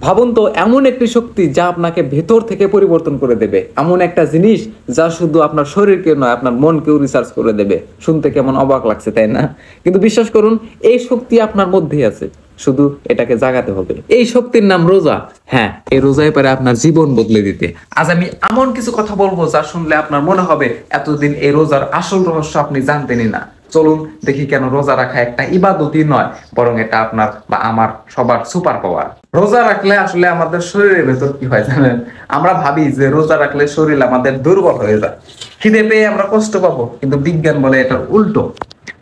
ভাবুন তো, এমন একটি শক্তি যা আপনাকে ভেতর থেকে পরিবর্তন করে দেবে, এমন একটা জিনিস যা শুধু আপনার শরীরকে নয় আপনার মনকেও রিসার্চ করে দেবে। শুনতে কেমন অবাক লাগছে তাই না? কিন্তু বিশ্বাস করুন, এই শক্তি আপনার মধ্যেই আছে, শুধু এটাকে জাগাতে হবে। এই শক্তির নাম রোজা। হ্যাঁ, এই রোজায় পারে আপনার জীবন বদলে দিতে। আজ আমি এমন কিছু কথা বলবো যা শুনলে আপনার মনে হবে এতদিন এই রোজার আসল রহস্য আপনি জানতেনই না। চলুন দেখি কেন রোজা রাখা একটা ইবাদতই নয়, বরং এটা আপনার বা আমার সবার সুপার পাওয়ার। রোজা রাখলে আসলে আমাদের শরীরের ভেতর কি হয় জানেন? আমরা ভাবি যে রোজা রাখলে শরীর আমাদের দুর্বল হয়ে যায়, খিদে পেয়ে আমরা কষ্ট পাবো, কিন্তু বিজ্ঞান বলে এটা উল্টো।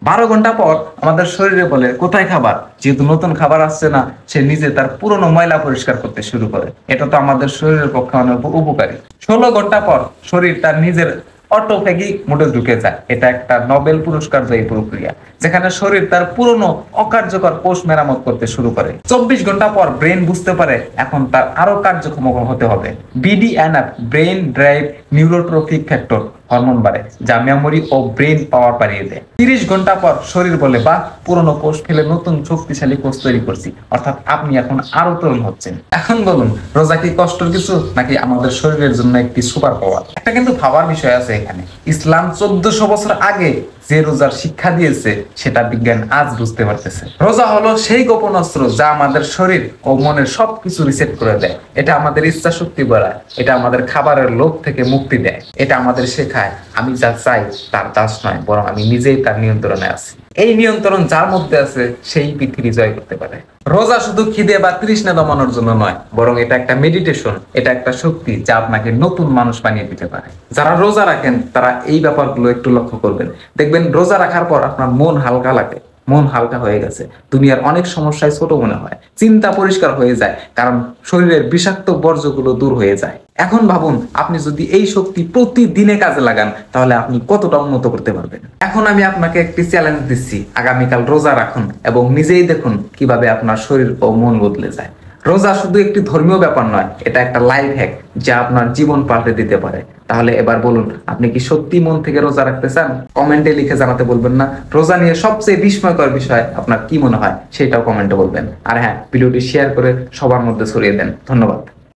12 ঘন্টা পর আমাদের শরীরে বলে কোথায় খাবার, যেহেতু নতুন খাবার আসছে না, সে নিজে তার পুরনো ময়লা পরিষ্কার করতে শুরু করে। এটা তো আমাদের শরীরের পক্ষে অনেক উপকারী। 16 ঘন্টা পর শরীর তার নিজের অটোফেগিক মোডে ঢুকে যায়। এটা একটা নোবেল পুরস্কার জয়ী প্রক্রিয়া, যেখানে শরীর তার পুরনো অকার্যকর কোষ মেরামত করতে শুরু করে। 24 ঘন্টা পর ব্রেন বুঝতে পারে এখন তার আরো কার্যক্ষম হতে হবে। BDNF, brain drive neurotrophic factor hormone বাড়ে, যা মেমোরি ও ব্রেন পাওয়ার বাড়িয়ে দেয়। 30 ঘন্টা পর শরীর বলে, বাহ, পুরনো কোষ ফেলে নতুন শক্তিশালী কোষ তৈরি করছি, অর্থাৎ আপনি এখন আরো তরুণ হচ্ছেন। এখন বলুন, রোজা কি কষ্টের কিছু, নাকি আমাদের শরীরের জন্য একটি সুপার পাওয়ার? একটা কিন্তু ভাবার বিষয় আছে এখানে। ইসলাম 1400 বছর আগে যে রোজার শিক্ষা দিয়েছে সেটা বিজ্ঞান আজ বুঝতে পারতেছে। রোজা হলো সেই গোপন অস্ত্র যা আমাদের শরীর ও মনের সবকিছু রিসেট করে দেয়। এটা আমাদের ইচ্ছা শক্তি বাড়ায়, এটা আমাদের খাবারের লোভ থেকে মুক্তি দেয়, এটা আমাদের শেখায় আমি যা চাই তার দাস নয়, বরং আমি নিজেই তার নিয়ন্ত্রণে আছি। এই নিয়ন্ত্রণ যার মধ্যে আছে সেই পৃথিবী জয় করতে পারে। রোজা শুধু খিদে বা তৃষ্ণা দমানোর জন্য নয়, বরং এটা একটা মেডিটেশন, এটা একটা শক্তি যা আপনাকে নতুন মানুষ বানিয়ে দিতে পারে। যারা রোজা রাখেন তারা এই ব্যাপারগুলো একটু লক্ষ্য করবেন, দেখবেন রোজা রাখার পর আপনার মন হালকা লাগে, মন হালকা হয়ে গেছে, দুনিয়ার অনেক সমস্যায় ছোট মনে হয়, চিন্তা পরিষ্কার হয়ে যায়, কারণ শরীরের বিষাক্ত বর্জ্যগুলো দূর হয়ে যায়। এখন ভাবুন, আপনি যদি এই শক্তি প্রতিদিনে কাজে লাগান তাহলে আপনি কতটা উন্নত করতে পারবেন। এখন আমি আপনাকে একটি চ্যালেঞ্জ দিচ্ছি, আগামীকাল রোজা রাখুন এবং নিজেই দেখুন কিভাবে আপনার শরীর ও মন বদলে যায়। রোজা শুধু একটি ধর্মীয় ব্যাপার নয়, এটা একটা লাইফ হ্যাক যা আপনার জীবন পাল্টে দিতে পারে। তাহলে এবার বলুন, আপনি কি সত্যি মন থেকে রোজা রাখতে চান? কমেন্টে লিখে জানাতে বলবেন না। রোজা নিয়ে সবচেয়ে বিস্ময়কর বিষয় আপনার কি মনে হয় সেটাও কমেন্টে বলবেন। আর হ্যাঁ, ভিডিওটি শেয়ার করে সবার মধ্যে ছড়িয়ে দেন। ধন্যবাদ।